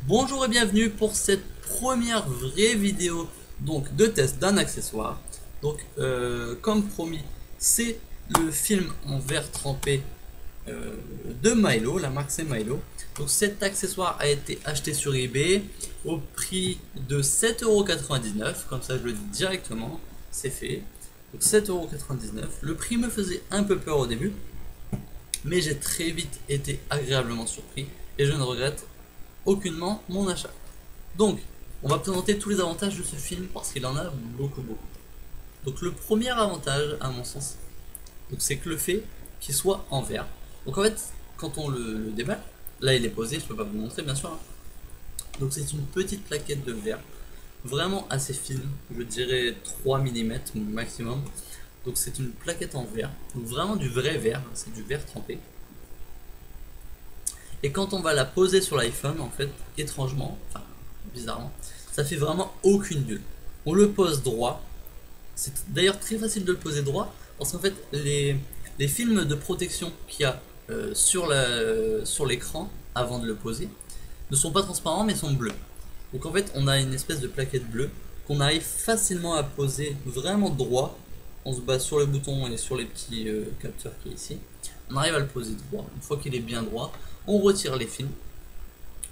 Bonjour et bienvenue pour cette première vraie vidéo donc de test d'un accessoire. Donc comme promis, c'est le film en verre trempé de Milo, la marque c'est Milo. Donc cet accessoire a été acheté sur eBay au prix de 7,99 €, comme ça je le dis directement, c'est fait. Donc 7,99 €. Le prix me faisait un peu peur au début, mais j'ai très vite été agréablement surpris et je ne regrette aucunement mon achat. Donc, on va présenter tous les avantages de ce film parce qu'il en a beaucoup. Donc, le premier avantage, à mon sens, c'est que le fait qu'il soit en verre. Donc, en fait, quand on le déballe, là il est posé, je peux pas vous montrer bien sûr, hein. Donc, c'est une petite plaquette de verre, vraiment assez fine, je dirais 3 mm maximum. Donc, c'est une plaquette en verre, donc vraiment du vrai verre, c'est du verre trempé. Et quand on va la poser sur l'iPhone, en fait, étrangement, enfin bizarrement, ça fait vraiment aucune bulle. On le pose droit. C'est d'ailleurs très facile de le poser droit parce qu'en fait, les films de protection qu'il y a sur l'écran avant de le poser ne sont pas transparents mais sont bleus. Donc en fait, on a une espèce de plaquette bleue qu'on arrive facilement à poser vraiment droit. On se base sur le bouton et sur les petits capteurs qui est ici. On arrive à le poser droit. Une fois qu'il est bien droit, on retire les films,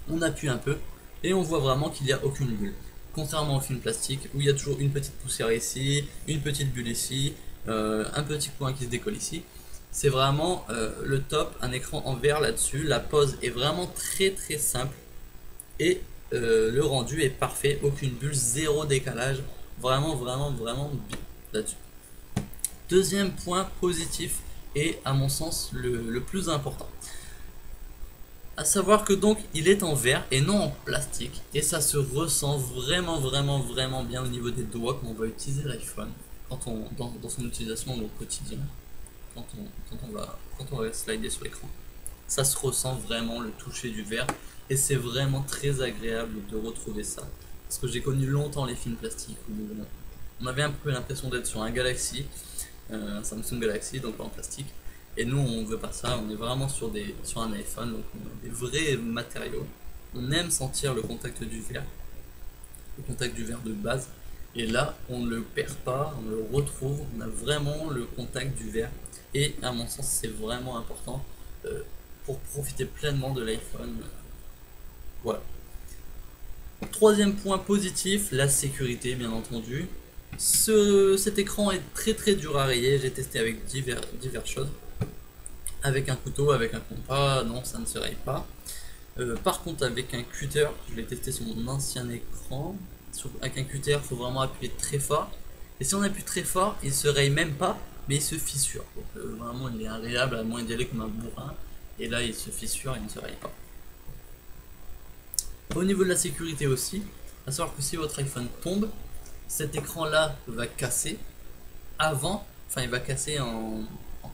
on appuie un peu et on voit vraiment qu'il n'y a aucune bulle. Contrairement au film plastique où il y a toujours une petite poussière ici, une petite bulle ici, un petit coin qui se décolle ici. C'est vraiment le top, un écran en verre là-dessus. La pose est vraiment très simple et le rendu est parfait, aucune bulle, zéro décalage. Vraiment bien là-dessus. Deuxième point positif et à mon sens le plus important. À savoir que donc il est en verre et non en plastique et ça se ressent vraiment bien au niveau des doigts quand on va utiliser l'iPhone, dans son utilisation au quotidien, quand on va slider sur l'écran. Ça se ressent vraiment le toucher du verre et c'est vraiment très agréable de retrouver ça. Parce que j'ai connu longtemps les films plastiques où on avait un peu l'impression d'être sur un Galaxy, un Samsung Galaxy, donc en plastique. Et nous, on veut pas ça, on est vraiment sur un iPhone, donc on a des vrais matériaux. On aime sentir le contact du verre, le contact du verre de base. Et là, on ne le perd pas, on le retrouve, on a vraiment le contact du verre. Et à mon sens, c'est vraiment important pour profiter pleinement de l'iPhone. Voilà. Troisième point positif, la sécurité, bien entendu. Cet écran est très dur à rayer, j'ai testé avec diverses choses. Avec un couteau, avec un compas, non, ça ne se raye pas. Par contre, avec un cutter, je l'ai testé sur mon ancien écran. Avec un cutter, il faut vraiment appuyer très fort. Et si on appuie très fort, il se raye même pas, mais il se fissure. Donc vraiment, il est agréable à moins d'y aller comme un bourrin. Et là, il se fissure et il ne se raye pas. Au niveau de la sécurité aussi, à savoir que si votre iPhone tombe, cet écran-là va casser il va casser en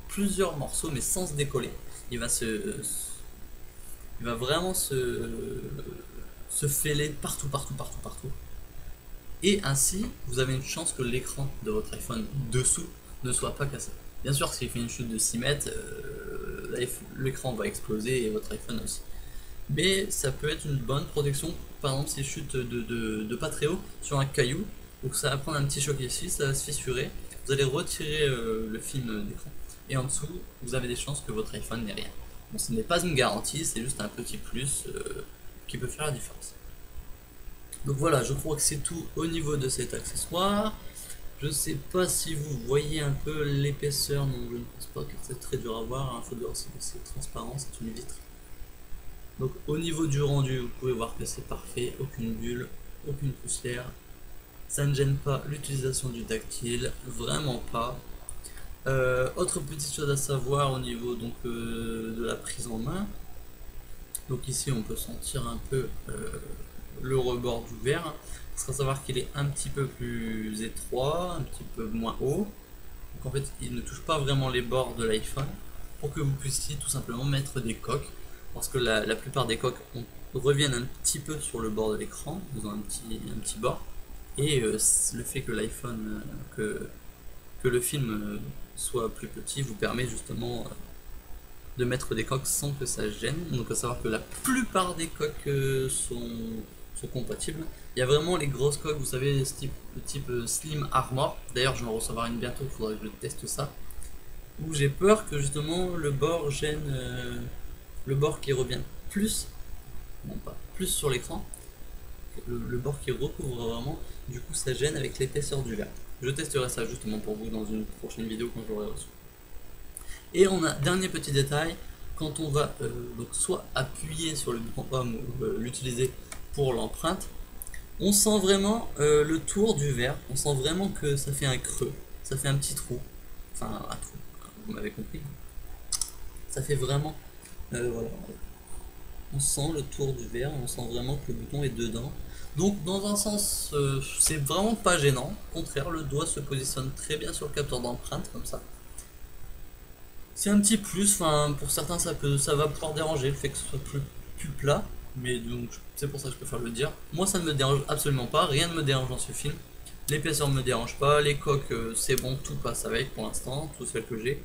plusieurs morceaux, mais sans se décoller. Il va vraiment se fêler partout. Et ainsi, vous avez une chance que l'écran de votre iPhone dessous ne soit pas cassé. Bien sûr, s'il fait une chute de 6 mètres, l'écran va exploser et votre iPhone aussi. Mais ça peut être une bonne protection, par exemple s'il chute de pas très haut sur un caillou, donc ça va prendre un petit choc ici, ça va se fissurer, vous allez retirer le film d'écran, et en dessous, vous avez des chances que votre iPhone n'ait rien. Bon, ce n'est pas une garantie, c'est juste un petit plus qui peut faire la différence. Donc voilà, je crois que c'est tout au niveau de cet accessoire. Je sais pas si vous voyez un peu l'épaisseur, non je ne pense pas que c'est très dur à voir, il faut dire aussi que c'est transparent, c'est une vitre. Donc au niveau du rendu, vous pouvez voir que c'est parfait, aucune bulle, aucune poussière. Ça ne gêne pas l'utilisation du tactile, vraiment pas. Autre petite chose à savoir au niveau de la prise en main. Donc ici on peut sentir un peu le rebord du verre. Il faut savoir qu'il est un petit peu plus étroit, un petit peu moins haut. Donc en fait il ne touche pas vraiment les bords de l'iPhone pour que vous puissiez tout simplement mettre des coques. Parce que la plupart des coques reviennent un petit peu sur le bord de l'écran, ils ont un petit bord. Et le fait que l'iPhone, que le film soit plus petit vous permet justement de mettre des coques sans que ça gêne. Donc à savoir que la plupart des coques sont compatibles. Il y a vraiment les grosses coques, vous savez, le type Slim Armor. D'ailleurs, je vais en recevoir une bientôt, il faudrait que je teste ça. Où j'ai peur que justement le bord gêne, le bord qui revient plus, non pas plus sur l'écran, le bord qui recouvre vraiment, du coup ça gêne avec l'épaisseur du verre. Je testerai ça justement pour vous dans une prochaine vidéo quand j'aurai reçu. Et on a, dernier petit détail, quand on va donc soit appuyer sur le bouton Home ou l'utiliser pour l'empreinte, on sent vraiment le tour du verre, on sent vraiment que ça fait un creux, ça fait un petit trou, enfin un trou, vous m'avez compris. Ça fait vraiment, voilà, on sent le tour du verre, on sent vraiment que le bouton est dedans. Donc dans un sens, c'est vraiment pas gênant, au contraire, le doigt se positionne très bien sur le capteur d'empreinte comme ça. C'est un petit plus, enfin pour certains ça va pouvoir déranger le fait que ce soit plus plat, mais donc c'est pour ça que je préfère le dire. Moi ça ne me dérange absolument pas, rien ne me dérange dans ce film. L'épaisseur ne me dérange pas, les coques c'est bon, tout passe avec pour l'instant, tout celles que j'ai.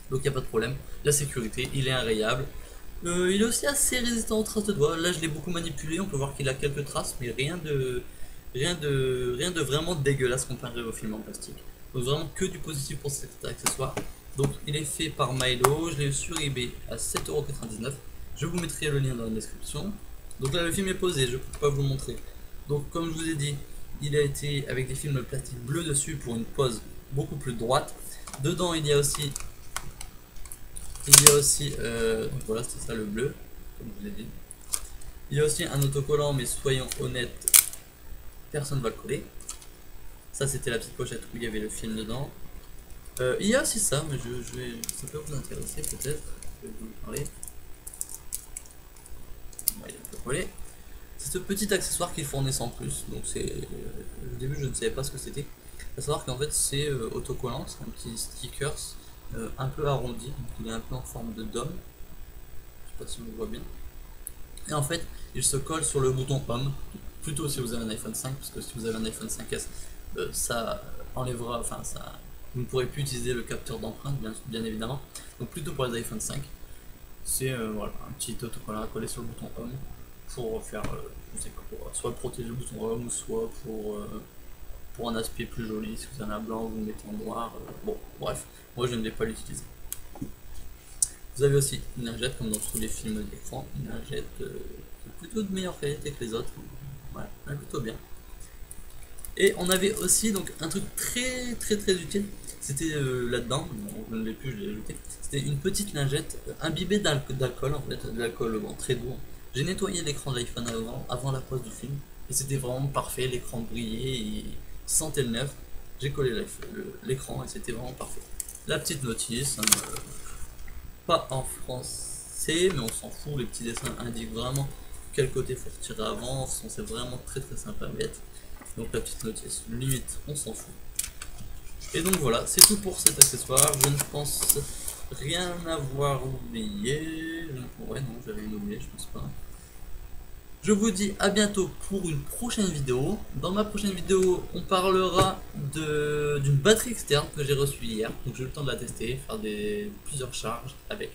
Donc il n'y a pas de problème. La sécurité, il est inrayable. Il est aussi assez résistant aux traces de doigts. Là je l'ai beaucoup manipulé, on peut voir qu'il a quelques traces, mais rien de vraiment dégueulasse comparé au film en plastique. Donc vraiment que du positif pour cet accessoire. Donc il est fait par Milo, je l'ai eu sur eBay à 7,99€. Je vous mettrai le lien dans la description. Donc là le film est posé, je ne peux pas vous le montrer. Donc comme je vous ai dit, il a été avec des films plastique bleu dessus pour une pose beaucoup plus droite. Dedans il y a aussi donc voilà, c'est ça le bleu, comme je vous l'ai dit. Il y a aussi un autocollant, mais soyons honnêtes, personne ne va le coller. Ça c'était la petite pochette où il y avait le film dedans. Il y a aussi ça, mais ça peut vous intéresser peut-être. Je vais vous en parler. Ouais, il est un peu collé. C'est ce petit accessoire qu'ils fournissent en plus. Donc c'est, au début je ne savais pas ce que c'était. À savoir qu'en fait c'est autocollant, c'est un petit stickers un peu arrondi, donc il est un peu en forme de dôme. Je sais pas si on le voit bien. Et en fait, il se colle sur le bouton Home, plutôt si vous avez un iPhone 5, parce que si vous avez un iPhone 5S, ça enlèvera, enfin ça, vous ne pourrez plus utiliser le capteur d'empreinte, bien évidemment. Donc plutôt pour les iPhone 5, c'est voilà, un petit autocollant à coller sur le bouton Home pour faire, je sais pas, pour soit protéger le bouton Home, soit pour un aspect plus joli. Si vous avez un blanc, vous le mettez en noir. Bon, bref, moi je ne vais pas l'utiliser. Vous avez aussi une lingette comme dans tous les films d'écran, une lingette plutôt de meilleure qualité que les autres. Voilà, plutôt bien. Et on avait aussi donc un truc très utile, c'était là-dedans, je ne l'ai plus, je l'ai ajouté. C'était une petite lingette imbibée d'alcool en fait, de l'alcool bon, très doux. J'ai nettoyé l'écran de l'iPhone avant la pause du film et c'était vraiment parfait, l'écran brillait et sentait le neuf. J'ai collé l'écran et c'était vraiment parfait. La petite notice, hein, pas en français, mais on s'en fout, les petits dessins indiquent vraiment quel côté faut retirer avant, c'est vraiment très simple à mettre. Donc la petite notice, limite, on s'en fout. Et donc voilà, c'est tout pour cet accessoire. Je ne pense rien avoir oublié. Ouais, non, j'avais une oublié, je pense pas. Je vous dis à bientôt pour une prochaine vidéo. Dans ma prochaine vidéo, on parlera d'une batterie externe que j'ai reçue hier. Donc j'ai eu le temps de la tester, faire plusieurs charges avec.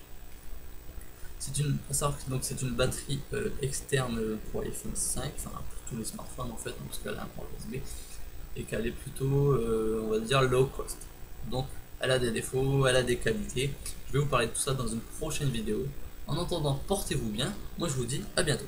C'est une batterie externe pour iPhone 5, enfin pour tous les smartphones en fait, parce qu'elle a un port USB et qu'elle est plutôt, on va dire, low cost. Donc elle a des défauts, elle a des qualités. Je vais vous parler de tout ça dans une prochaine vidéo. En attendant, portez-vous bien. Moi je vous dis à bientôt.